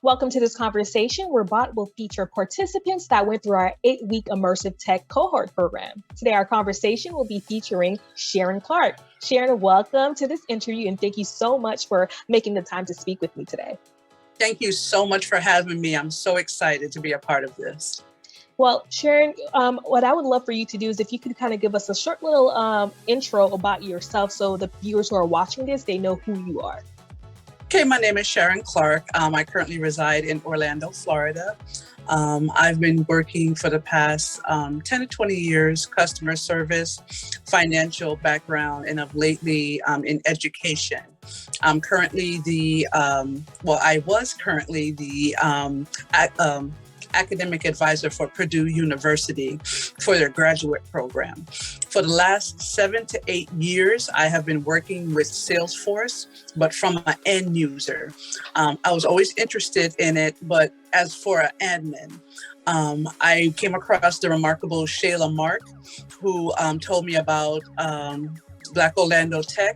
Welcome to this conversation where BOT will feature participants that went through our 8-week immersive tech cohort program. Today, our conversation will be featuring Sharon Clarke. Sharon, welcome to this interview and thank you so much for making the time to speak with me today. Thank you so much for having me. I'm so excited to be a part of this. Well, Sharon, what I would love for you to do is if you could kind of give us a short little intro about yourself so the viewers who are watching this, they know who you are. Okay, my name is Sharon Clarke. I currently reside in Orlando, Florida. I've been working for the past 10 to 20 years, customer service, financial background, and of lately in education. I'm currently I was currently the academic advisor for Purdue University for their graduate program. For the last 7 to 8 years, I have been working with Salesforce, but from an end user. I was always interested in it, but as for an admin, I came across the remarkable Shayla Mark, who told me about Black Orlando Tech.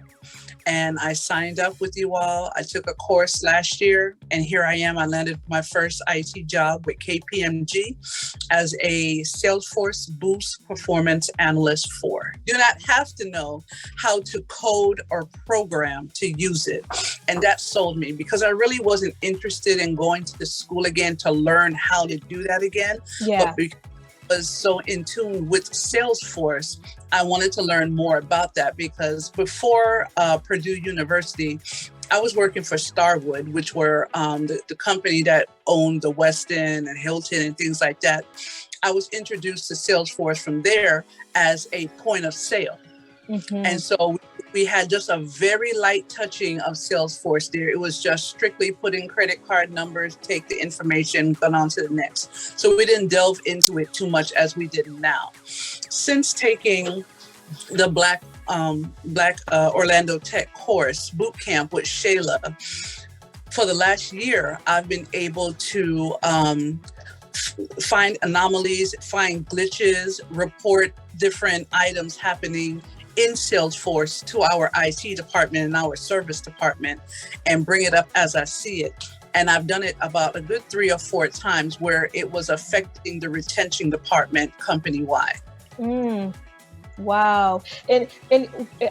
And I signed up with you all. I took a course last year, and here I am. I landed my first IT job with KPMG as a Salesforce Boost Performance Analyst 4. Do not have to know how to code or program to use it. And that sold me because I really wasn't interested in going to the school again to learn how to do that again. Yeah. But was so in tune with Salesforce, I wanted to learn more about that because before Purdue University, I was working for Starwood, which were the company that owned the Westin and Hilton and things like that. I was introduced to Salesforce from there as a point of sale. Mm-hmm. And so we had just a very light touching of Salesforce there. It was just strictly put in credit card numbers, take the information, go on to the next. So we didn't delve into it too much as we did now. Since taking the Black Orlando Tech course, boot camp with Shayla, for the last year, I've been able to find anomalies, find glitches, report different items happening in Salesforce to our IT department and our service department and bring it up as I see it. And I've done it about a good 3 or 4 times where it was affecting the retention department company-wide. Wow. And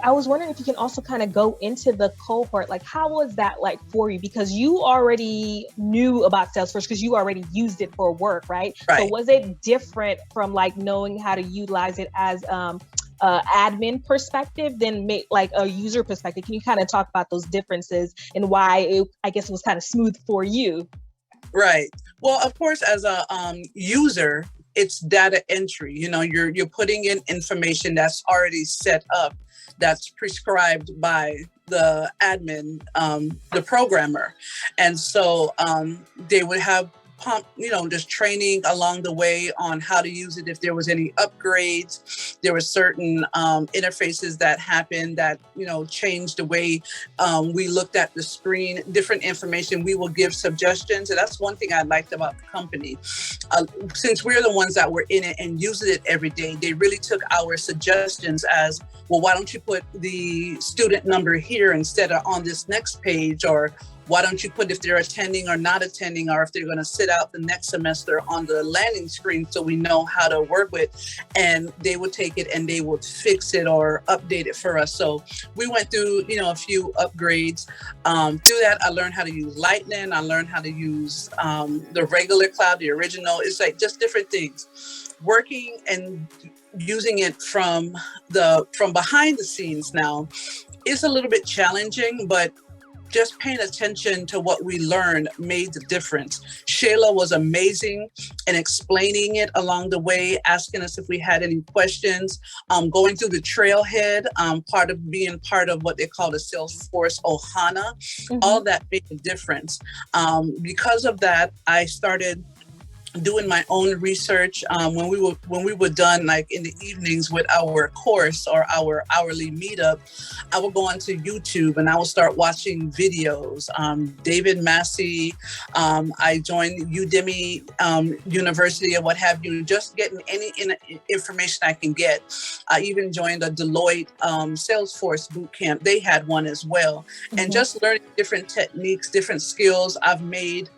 I was wondering if you can also kind of go into the cohort, like how was that like for you? Because you already knew about Salesforce because you already used it for work, right? So was it different from like knowing how to utilize it as admin perspective than like a user perspective? Can you kind of talk about those differences and why I guess it was kind of smooth for you? Right. Well, of course, as a user, it's data entry. You know, you're putting in information that's already set up, that's prescribed by the admin, the programmer. And so they would have just training along the way on how to use it. If there was any upgrades, there were certain interfaces that happened that, changed the way we looked at the screen, different information. We will give suggestions. And that's one thing I liked about the company. Since we're the ones that were in it and using it every day, they really took our suggestions as, well, why don't you put the student number here instead of on this next page? Or why don't you put if they're attending or not attending, or if they're going to sit out the next semester on the landing screen so we know how to work with. And they would take it and they would fix it or update it for us. So we went through, a few upgrades. Through that, I learned how to use Lightning. I learned how to use the regular cloud, the original. It's like just different things. Working and using it from behind the scenes now is a little bit challenging, but just paying attention to what we learned made the difference. Shayla was amazing in explaining it along the way, asking us if we had any questions, going through the trailhead, being part of what they call the Salesforce Ohana. Mm-hmm. All that made a difference. Because of that, I started doing my own research. When we were done, like in the evenings with our course or our hourly meetup, I would go onto YouTube and I would start watching videos. David Massey, I joined Udemy University or what have you, just getting any information I can get. I even joined a Deloitte Salesforce bootcamp. They had one as well. Mm-hmm. And just learning different techniques, different skills. I've made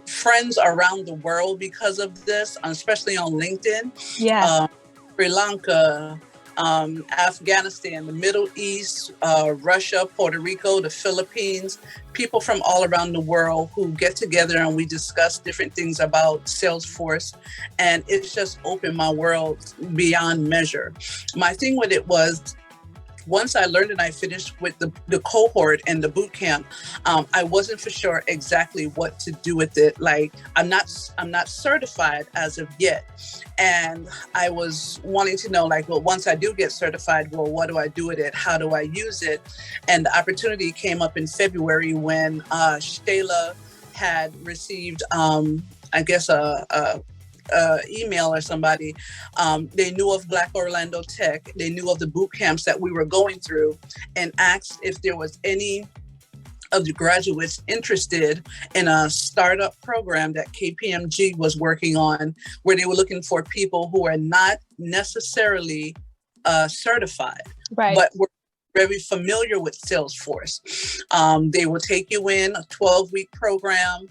friends around the world because of this, especially on LinkedIn. Yeah. Sri Lanka, Afghanistan, the Middle East, Russia, Puerto Rico, the Philippines, people from all around the world who get together and we discuss different things about Salesforce. And it's just opened my world beyond measure. My thing with it was, once I learned and I finished with the cohort and the boot camp, I wasn't for sure exactly what to do with it. Like, I'm not certified as of yet. And I was wanting to know, like, well, once I do get certified, well, what do I do with it? How do I use it? And the opportunity came up in February when Shayla had received, I guess, email or somebody. They knew of Black Orlando Tech. They knew of the boot camps that we were going through, and asked if there was any of the graduates interested in a startup program that KPMG was working on, where they were looking for people who are not necessarily certified, right, but were very familiar with Salesforce. They will take you in a 12-week program.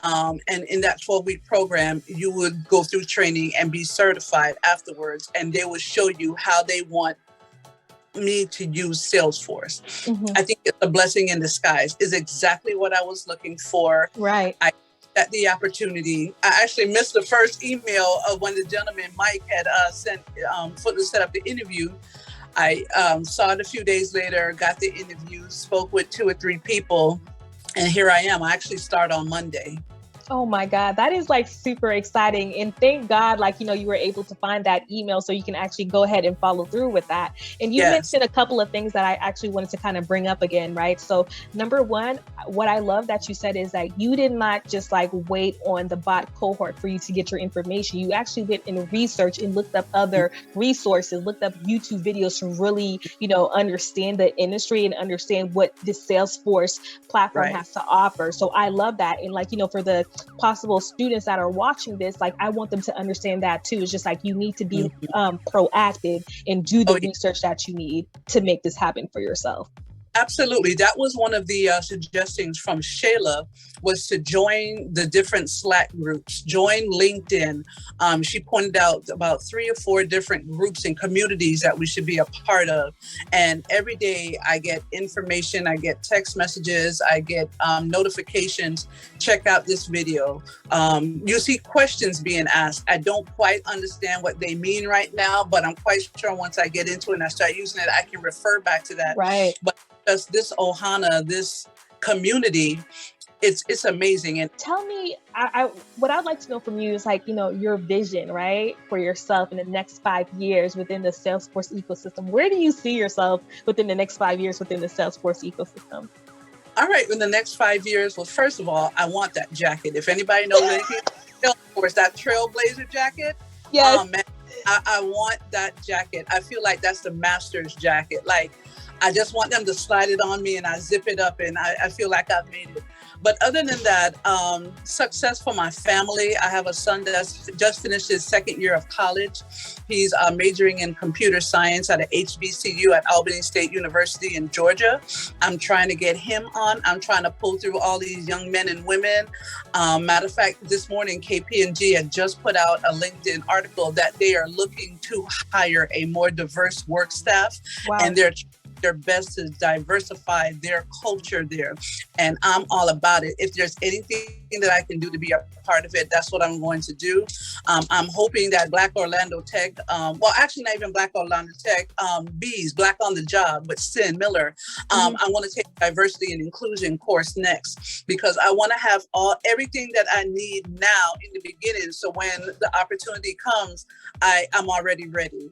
And in that 12-week program, you would go through training and be certified afterwards. And they would show you how they want me to use Salesforce. Mm-hmm. I think it's a blessing in disguise. Is exactly what I was looking for. Right. I got the opportunity. I actually missed the first email of when the gentleman, Mike, had sent to set up the interview. I saw it a few days later, got the interview, spoke with 2 or 3 people. And here I am. I actually start on Monday. Oh my God, that is like super exciting. And thank God, like, you know, you were able to find that email so you can actually go ahead and follow through with that. And you mentioned a couple of things that I actually wanted to kind of bring up again, right? So number one, what I love that you said is that you did not just like wait on the bot cohort for you to get your information. You actually went and researched and looked up other resources, looked up YouTube videos to really, you know, understand the industry and understand what this Salesforce platform has to offer. So I love that. And like, you know, for the possible students that are watching this, like, I want them to understand that too. It's just like, you need to be proactive and do the research that you need to make this happen for yourself. Absolutely. That was one of the suggestions from Shayla, was to join the different Slack groups, join LinkedIn. She pointed out about 3 or 4 different groups and communities that we should be a part of. And every day I get information, I get text messages, I get notifications, check out this video. You see questions being asked. I don't quite understand what they mean right now, but I'm quite sure once I get into it and I start using it, I can refer back to that. Right. But just this Ohana, this community, it's amazing. And tell me, what I'd like to know from you is, like, you know, your vision, right, for yourself in the next 5 years within the Salesforce ecosystem. Where do you see yourself within the next 5 years within the Salesforce ecosystem? All right, in the next 5 years, well, first of all, I want that jacket. If anybody knows anything about Salesforce, that Trailblazer jacket, yes. Man, I want that jacket. I feel like that's the master's jacket. Like, I just want them to slide it on me and I zip it up and I feel like I've made it. But other than that, success for my family. I have a son that's just finished his 2nd year of college. He's majoring in computer science at a HBCU at Albany State University in Georgia. I'm trying to get him on. I'm trying to pull through all these young men and women. Matter of fact, this morning, KPMG had just put out a LinkedIn article that they are looking to hire a more diverse work staff. Wow. And they're their best to diversify their culture there. And I'm all about it. If there's anything that I can do to be a part of it, that's what I'm going to do. I'm hoping that Black Orlando Tech, well, actually not even Black Orlando Tech, B's, Black on the Job with Sin Miller. I want to take a diversity and inclusion course next, because I want to have everything that I need now in the beginning. So when the opportunity comes, I'm already ready.